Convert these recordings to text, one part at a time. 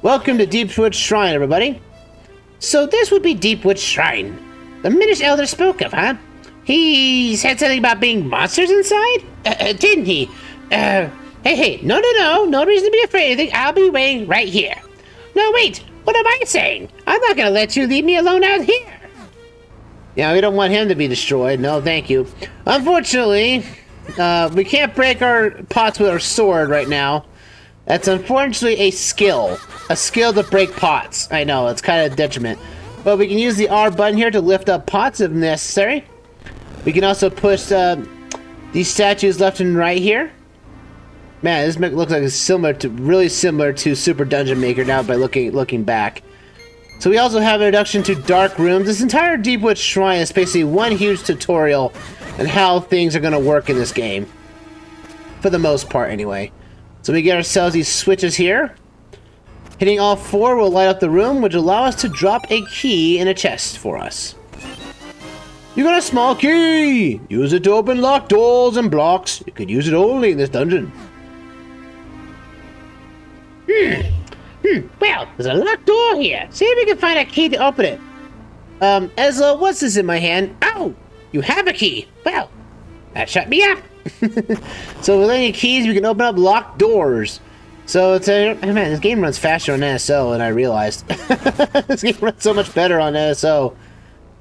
Welcome to Deepwood Shrine, everybody. So this would be Deepwood Shrine. The Minish Elder spoke of, huh? He said something about being monsters inside? Didn't he? Hey, no, no reason to be afraid of anything. I'll be waiting right here. No, wait, what am I saying? I'm not gonna let you leave me alone out here. Yeah, we don't want him to be destroyed. No, thank you. Unfortunately, we can't break our pots with our sword right now. That's unfortunately a skill to break pots. I know, it's kind of a detriment. But we can use the R button here to lift up pots if necessary. We can also push these statues left and right here. Man, this looks like it's really similar to Super Dungeon Maker now by looking back. So we also have an introduction to dark rooms. This entire Deepwood Shrine is basically one huge tutorial on how things are going to work in this game. For the most part, anyway. So we get ourselves these switches here. Hitting all four will light up the room, which will allow us to drop a key in a chest for us. You got a small key! Use it to open locked doors and blocks. You could use it only in this dungeon. Well, there's a locked door here. See if we can find a key to open it. Asler, what's this in my hand? Oh, you have a key. Well, that shut me up. So with any keys, we can open up locked doors. So it's man, this game runs faster on NSO than I realized. This game runs so much better on NSO.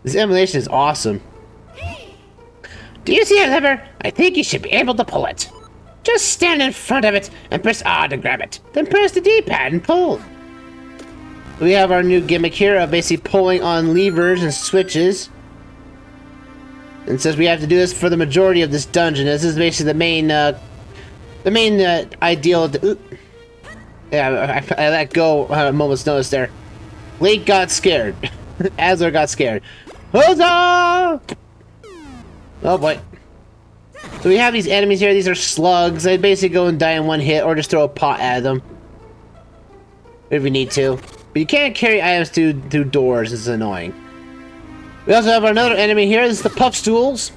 This emulation is awesome. Do you see a lever? I think you should be able to pull it. Just stand in front of it and press R to grab it. Then press the D-pad and pull. We have our new gimmick here of basically pulling on levers and switches. And says we have to do this for the majority of this dungeon. This is basically the main ideal. Yeah, I let go a moment's notice there. Link got scared. Asler got scared. Huzzah! Oh boy. So we have these enemies here. These are slugs. They basically go and die in one hit, or just throw a pot at them if we need to. But you can't carry items through doors. It's annoying. We also have another enemy here. This is the puff stools.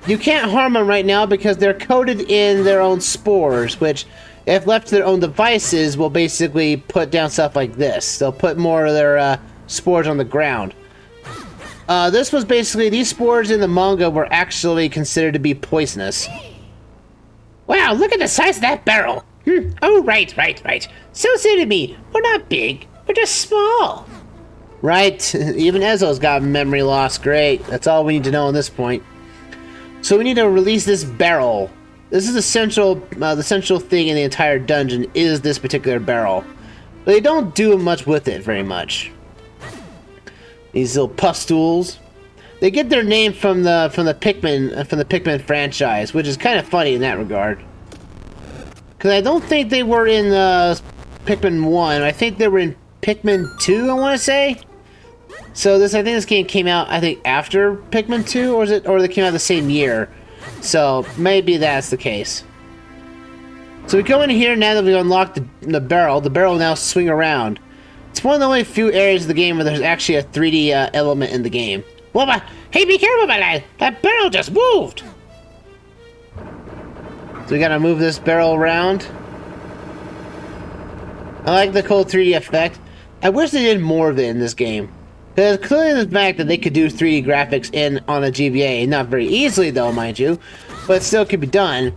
You can't harm them right now because they're coated in their own spores, which, if left to their own devices, will basically put down stuff like this. They'll put more of their spores on the ground. This was basically, these spores in the manga were actually considered to be poisonous. Wow, look at the size of that barrel. Oh, right. So say to me, we're not big, we're just small. Right, even Ezzo's got memory loss. Great, that's all we need to know at this point. So we need to release this barrel. This is the central thing in the entire dungeon is this particular barrel. But they don't do much with it very much. These little puff stools. They get their name from the Pikmin franchise, which is kind of funny in that regard. Because I don't think they were in Pikmin 1. I think they were in Pikmin 2, I want to say. So I think this game came out, I think, after Pikmin 2, or they came out the same year. So maybe that's the case. So we go in here now that we've unlocked the barrel. The barrel will now swing around. It's one of the only few areas of the game where there's actually a 3D element in the game. Well, hey, be careful, my lad! That barrel just moved! So we gotta move this barrel around. I like the cool 3D effect. I wish they did more of it in this game. Because clearly the fact that they could do 3D graphics on a GBA, not very easily though, mind you, but it still could be done.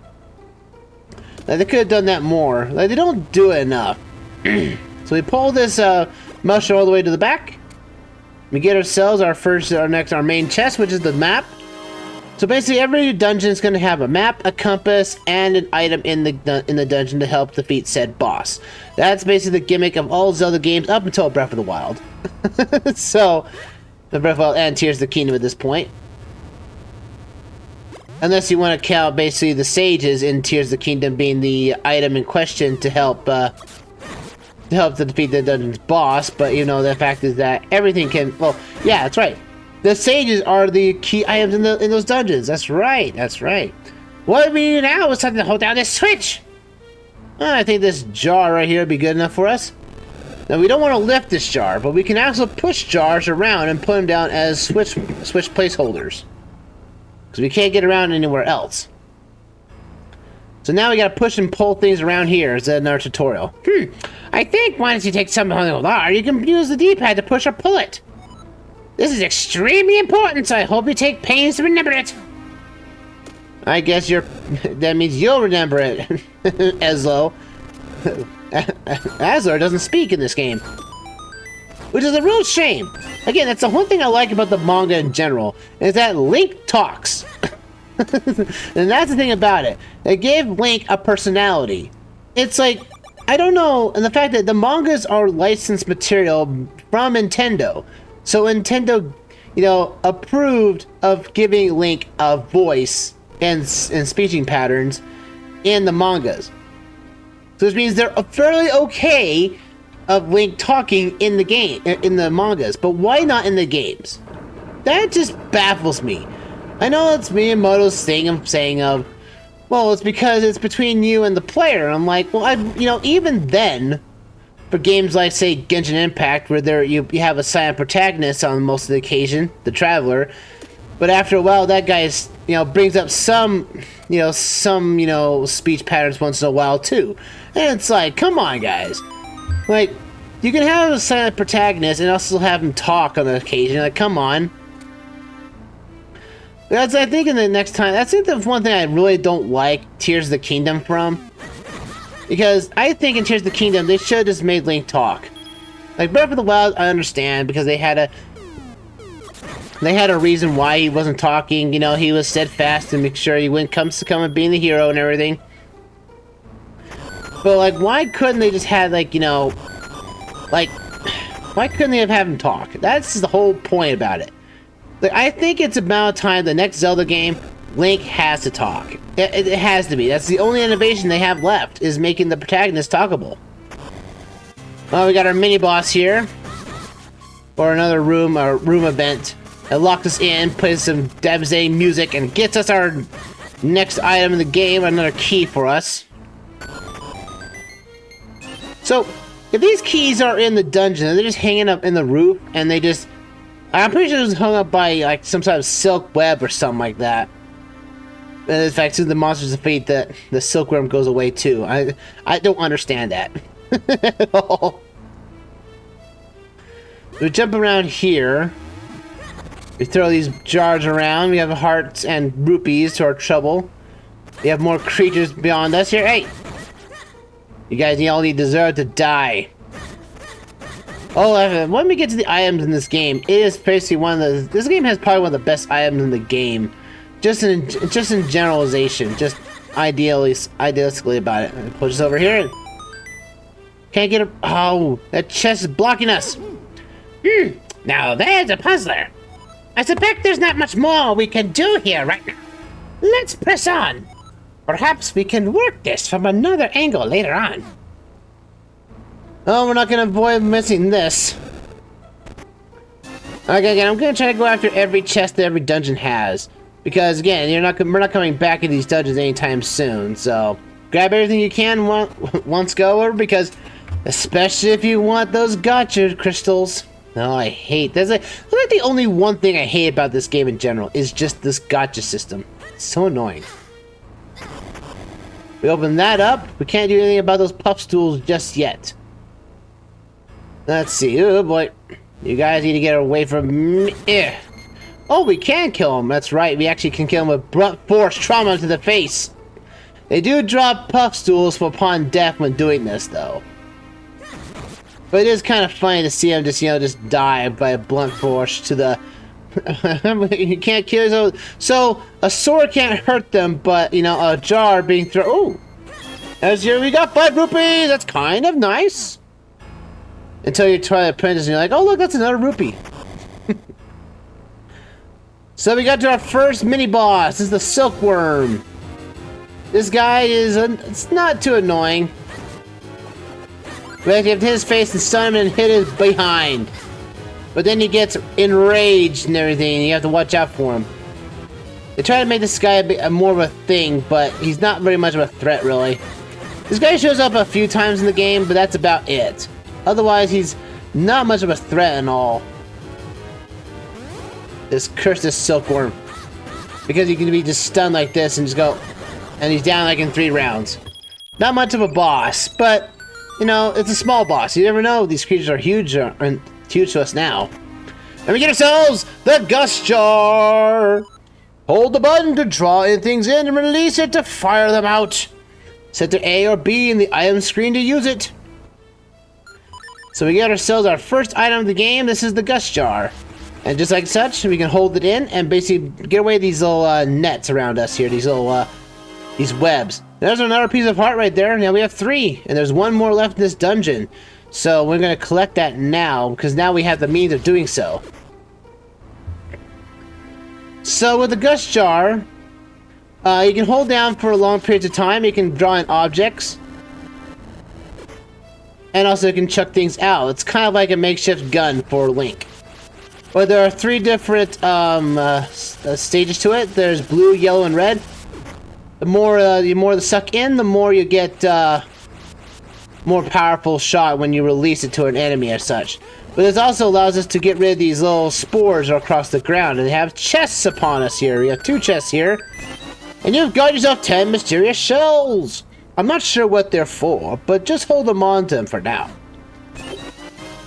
Like, they could have done that more. Like, they don't do it enough. So we pull this mushroom all the way to the back. We get ourselves our main chest, which is the map. So basically, every dungeon is going to have a map, a compass, and an item in the dungeon to help defeat said boss. That's basically the gimmick of all Zelda games up until Breath of the Wild. So, the Breath of the Wild and Tears of the Kingdom at this point. Unless you want to count basically the sages in Tears of the Kingdom being the item in question to help to defeat the dungeon's boss, but you know, the fact is that everything can, well, yeah, that's right. The sages are the key items in those dungeons. That's right. What we need now is something to hold down this switch. I think this jar right here would be good enough for us. Now, we don't want to lift this jar, but we can also push jars around and put them down as switch placeholders. Because we can't get around anywhere else. So now we gotta push and pull things around here instead of our tutorial. I think once you take something on the R, you can use the D-pad to push or pull it. This is extremely important, so I hope you take pains to remember it. I guess that means you'll remember it, Asler. Asler doesn't speak in this game, which is a real shame. Again, that's the one thing I like about the manga in general, is that Link talks. And that's the thing about it. They gave Link a personality. It's like, I don't know, and the fact that the mangas are licensed material from Nintendo. So Nintendo, you know, approved of giving Link a voice and speaking patterns in the mangas. So this means they're fairly okay of Link talking in the game, in the mangas, but why not in the games? That just baffles me. I know it's Miyamoto's thing of saying well, it's because it's between you and the player. And I'm like, well, you know, even then, for games like, say, Genshin Impact, where you have a silent protagonist on most of the occasion, the Traveler, but after a while, that guy brings up some speech patterns once in a while too, and it's like, come on, guys, like, you can have a silent protagonist and also have him talk on the occasion. Like, come on. That's, I think, in the next time. That's the one thing I really don't like Tears of the Kingdom from. Because I think in Tears of the Kingdom, they should have just made Link talk. Like, Breath of the Wild, I understand, because they had a reason why he wasn't talking. You know, he was steadfast to make sure he wouldn't come and being the hero and everything. But, like, why couldn't they just have, like, you know, like, why couldn't they have him talk? That's the whole point about it. Like, I think it's about time the next Zelda game, Link has to talk. It has to be. That's the only innovation they have left, is making the protagonist talkable. Well, we got our mini-boss here. Or another room event. That locks us in, plays some devastating music, and gets us our next item in the game, another key for us. So, if these keys are in the dungeon, they're just hanging up in the roof, and they just... I'm pretty sure it was hung up by, like, some sort of silk web or something like that. And in fact, since the monsters defeat, the silkworm goes away too. I don't understand that at all. We jump around here. We throw these jars around. We have hearts and rupees to our trouble. We have more creatures beyond us here. Hey! You guys all deserve to die. Oh, when we get to the items in this game, it is basically this game has probably one of the best items in the game. Just in generalization, just idealistically about it. Push this over here. Can't get oh, that chest is blocking us. Now there's a puzzler. I suspect there's not much more we can do here right now. Let's press on. Perhaps we can work this from another angle later on. Oh, we're not gonna avoid missing this. Okay, again, I'm gonna try to go after every chest that every dungeon has, because again, we're not coming back in these dungeons anytime soon. So grab everything you can once go over, because especially if you want those gotcha crystals. Oh, I hate that's like the only one thing I hate about this game in general is just this gotcha system. It's so annoying. We open that up. We can't do anything about those puff stools just yet. Let's see. Oh boy. You guys need to get away from me. Oh, we can kill him. That's right. We actually can kill him with blunt force trauma to the face. They do drop puff stools upon death when doing this, though. But it is kind of funny to see him just die by a blunt force to the... You can't kill him. So, a sword can't hurt them, but, a jar being thrown... Oh! As here we got 5 rupees! That's kind of nice. Until you try the apprentice and you're like, oh look, that's another rupee. So we got to our first mini-boss. This is the silkworm. This guy is... it's not too annoying. But you have to hit his face and stun him and hit his behind. But then he gets enraged and everything, and you have to watch out for him. They try to make this guy a bit more of a thing, but he's not very much of a threat, really. This guy shows up a few times in the game, but that's about it. Otherwise, he's not much of a threat at all. This cursed silkworm. Because he can be just stunned like this and just go... And he's down like in 3 rounds. Not much of a boss, but... You know, it's a small boss. You never know. These creatures are huge to us now. And we get ourselves the Gust Jar! Hold the button to draw things in and release it to fire them out. Set to A or B in the item screen to use it. So we get ourselves our first item of the game. This is the Gust Jar. And just like such, we can hold it in and basically get away these little nets around us here. These little, these webs. There's another piece of heart right there. Now we have 3. And there's 1 more left in this dungeon. So we're going to collect that now, because now we have the means of doing so. So with the Gust Jar, you can hold down for long periods of time. You can draw in objects. And also you can chuck things out. It's kind of like a makeshift gun for Link. But there are 3 different stages to it. There's blue, yellow, and red. The more you suck in, the more you get more powerful shot when you release it to an enemy as such. But this also allows us to get rid of these little spores across the ground. And they have chests upon us here. We have 2 chests here. And you've got yourself 10 mysterious shells. I'm not sure what they're for, but just hold them on to them for now.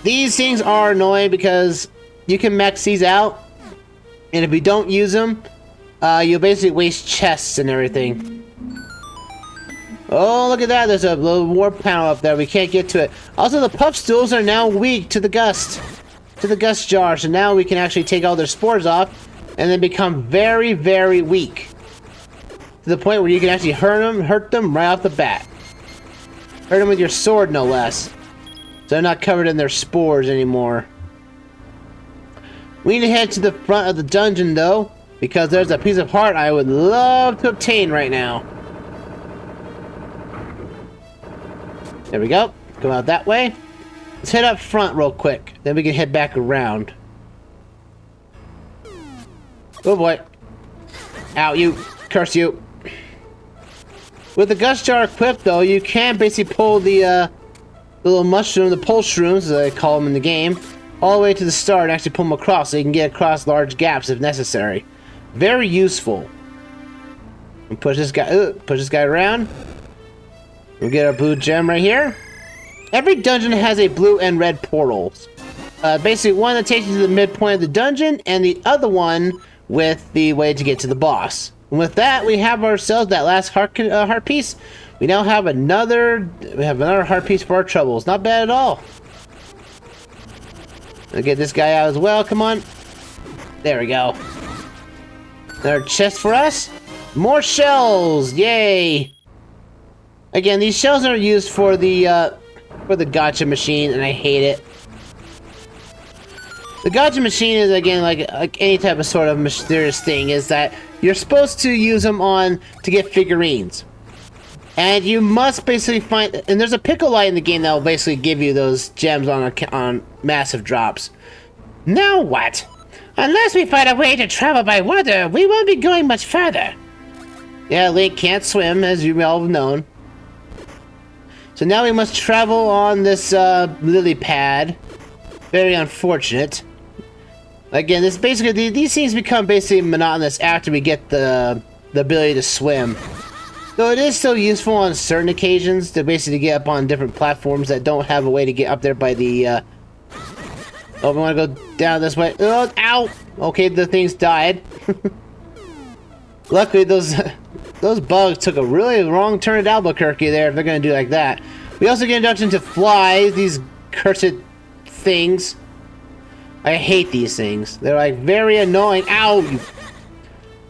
These things are annoying because you can max these out. And if you don't use them, you'll basically waste chests and everything. Oh, look at that. There's a little warp panel up there. We can't get to it. Also, the puff stools are now weak to the Gust Jar. So now we can actually take all their spores off and then become very, very weak. To the point where you can actually hurt them right off the bat. Hurt them with your sword, no less. So they're not covered in their spores anymore. We need to head to the front of the dungeon, though, because there's a piece of heart I would love to obtain right now. There we go. Go out that way. Let's head up front real quick. Then we can head back around. Oh boy. Ow, you. Curse you. With the Gust Jar equipped, though, you can basically pull the little mushroom, the pole shrooms, as I call them in the game, all the way to the start and actually pull them across so you can get across large gaps if necessary. Very useful. And push this guy around. We'll get our blue gem right here. Every dungeon has a blue and red portals. Basically, one that takes you to the midpoint of the dungeon, and the other one with the way to get to the boss. And with that, we have ourselves that last heart piece. We now have another heart piece for our troubles. Not bad at all. Let's get this guy out as well. Come on. There we go. Another chest for us. More shells. Yay. Again, these shells are used for the gacha machine, and I hate it. The gacha machine is, again, like any type of sort of mysterious thing, is that you're supposed to use them to get figurines. And you must basically find... And there's a pickle light in the game that will basically give you those gems on massive drops. Now what? Unless we find a way to travel by water, we won't be going much further. Yeah, Link can't swim, as you all have known. So now we must travel on this lily pad. Very unfortunate. Again, this basically these things become basically monotonous after we get the ability to swim. Though it is still useful on certain occasions to basically get up on different platforms that don't have a way to get up there by the. Oh, we want to go down this way. Oh, ow! Okay, the things died. Luckily, those bugs took a really wrong turn at Albuquerque there, if they're going to do like that. We also get introduction to flies, these cursed things. I hate these things. They're like very annoying. Ow!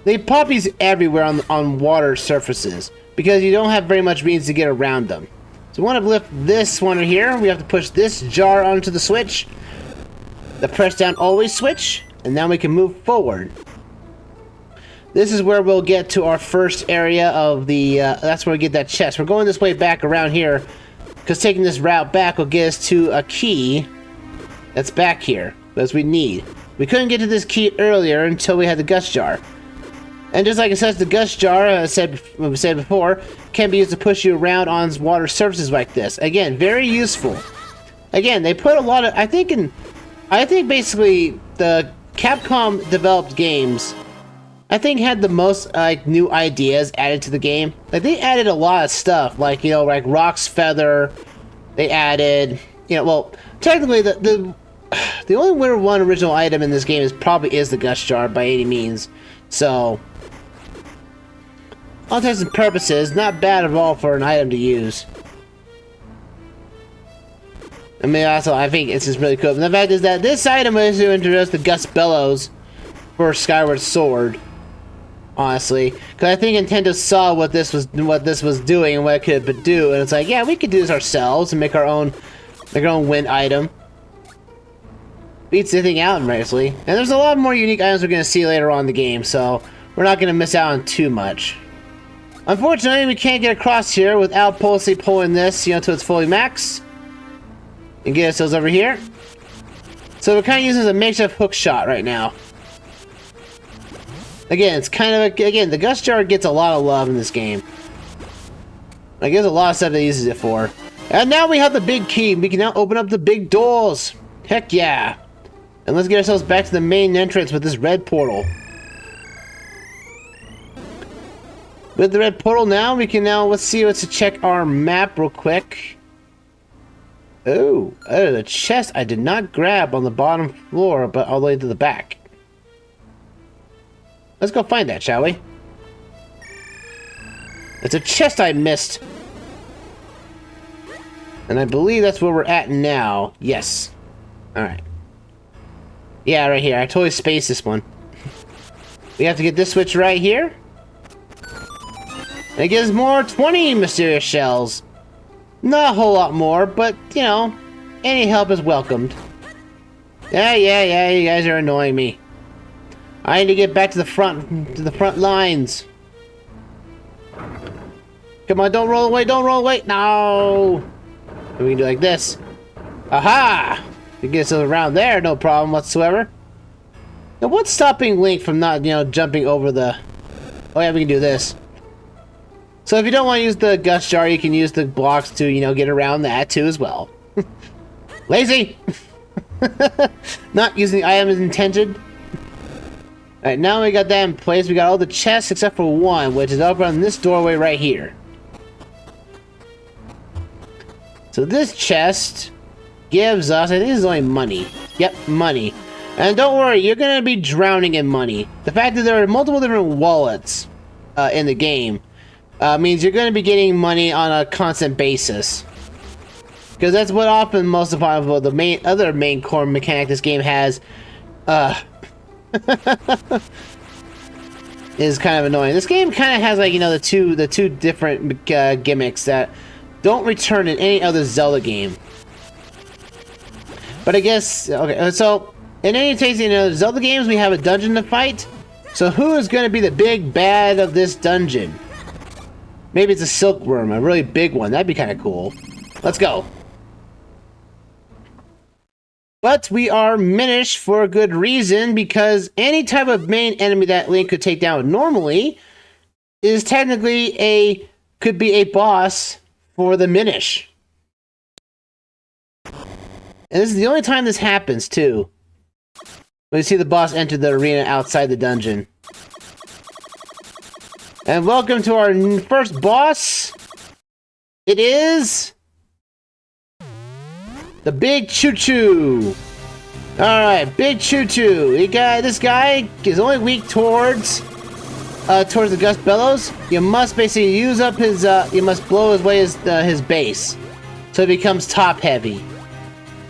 They pop these everywhere on water surfaces because you don't have very much means to get around them. So we want to lift this one here. We have to push this jar onto the switch. The press down always switch, and now we can move forward. This is where we'll get to our first area of the, that's where we get that chest. We're going this way back around here, because taking this route back will get us to a key that's back here, as we need. We couldn't get to this key earlier until we had the Gust Jar. And just like it says, the Gust Jar, as we said before, can be used to push you around on water surfaces like this. Again, very useful. again, they put a lot of, I think basically the Capcom developed games, I think had the most like new ideas added to the game. Like they added a lot of stuff, like like Rock's Feather. They added, well, technically the only one original item in this game is the Gust Jar by any means. So, all intents and purposes, not bad at all for an item to use. I mean, also, I think it's just really cool. And the fact is that this item is to introduce the Gust Bellows for Skyward Sword. Honestly, because I think Nintendo saw what this was doing and what it could do, and it's like, yeah, we could do this ourselves and make our own wind item. Beats the thing out nicely. And there's a lot more unique items we're going to see later on in the game, so we're not going to miss out on too much. Unfortunately, we can't get across here without pulling this, to its fully max. And get ourselves over here. So we're kind of using it as a makeshift hook shot right now. Again, it's kind of the Gust Jar gets a lot of love in this game. Like, there's a lot of stuff that uses it for. And now we have the big key. We can now open up the big doors. Heck yeah. And let's get ourselves back to the main entrance with this red portal. With the red portal now, we can let's check our map real quick. Oh, the chest I did not grab on the bottom floor, but all the way to the back. Let's go find that, shall we? It's a chest I missed. And I believe that's where we're at now. Yes. Alright. Yeah, right here. I totally spaced this one. We have to get this switch right here. And it gives more 20 mysterious shells. Not a whole lot more, but, any help is welcomed. Yeah, you guys are annoying me. I need to get back to the front lines. Come on, don't roll away, no! We can do like this. Aha! We can get us around there, no problem whatsoever. Now, what's stopping Link from not, jumping over the... Oh yeah, we can do this. So if you don't want to use the Gust Jar, you can use the blocks to, get around that too as well. Lazy! Not using the item as intended. Alright, now we got that in place. We got all the chests except for one, which is over on this doorway right here. So this chest gives us, I think this is only money. Yep, money. And don't worry, you're going to be drowning in money. The fact that there are multiple different wallets in the game means you're going to be getting money on a constant basis. Because that's what often most of the other main core mechanic this game has is kind of annoying. This game kind of has like the two different gimmicks that don't return in any other Zelda game. But I guess okay. So in any case, Zelda games we have a dungeon to fight. So who is going to be the big bad of this dungeon? Maybe it's a silkworm, a really big one. That'd be kind of cool. Let's go. But we are Minish for a good reason, because any type of main enemy that Link could take down normally is technically could be a boss for the Minish. And this is the only time this happens, too. When you see the boss enter the arena outside the dungeon. And welcome to our first boss. It is... the Big Choo-Choo! Alright, Big Choo-Choo. This guy is only weak towards the Gust Bellows. You must basically use up his, you must blow away his base. So it becomes top-heavy.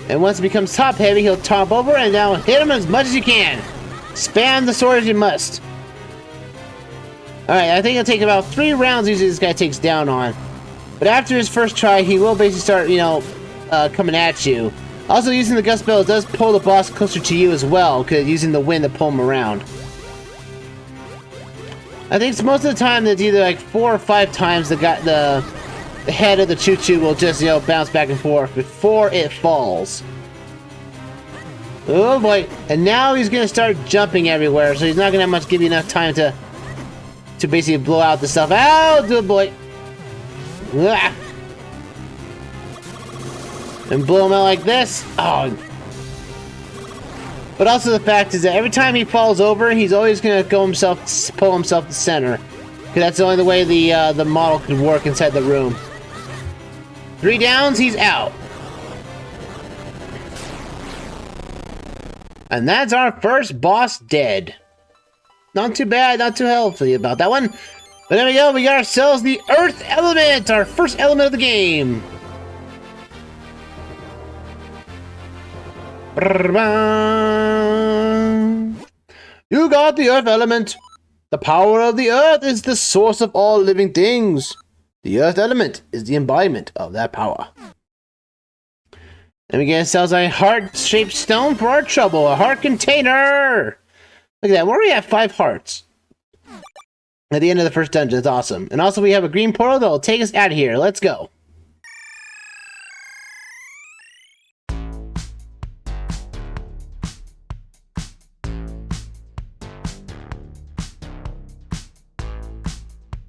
And once it becomes top-heavy, he'll top over and now hit him as much as you can. Spam the sword as you must. Alright, I think it'll take about 3 rounds usually this guy takes down on. But after his first try, he will basically start, coming at you. Also, using the Gust Bellows does pull the boss closer to you as well, because using the wind to pull him around. I think it's most of the time that's either like 4 or 5 times the head of the Choo-Choo will just, bounce back and forth before it falls. Oh boy. And now he's gonna start jumping everywhere, so he's not gonna give you enough time to basically blow out the stuff. Ow, good boy. Ah. and blow him out like this. Oh. But also the fact is that every time he falls over, he's always gonna pull himself to center. Because that's the only way the model could work inside the room. 3 downs, he's out. And that's our first boss dead. Not too bad, not too healthy about that one. But there we go, we got ourselves the Earth Element, our first element of the game. You got the Earth Element. The power of the Earth is the source of all living things. The Earth Element is the embodiment of that power. And we get ourselves a heart-shaped stone for our trouble. A heart container! Look at that, we're already at 5 hearts. At the end of the first dungeon, it's awesome. And also we have a green portal that will take us out of here. Let's go.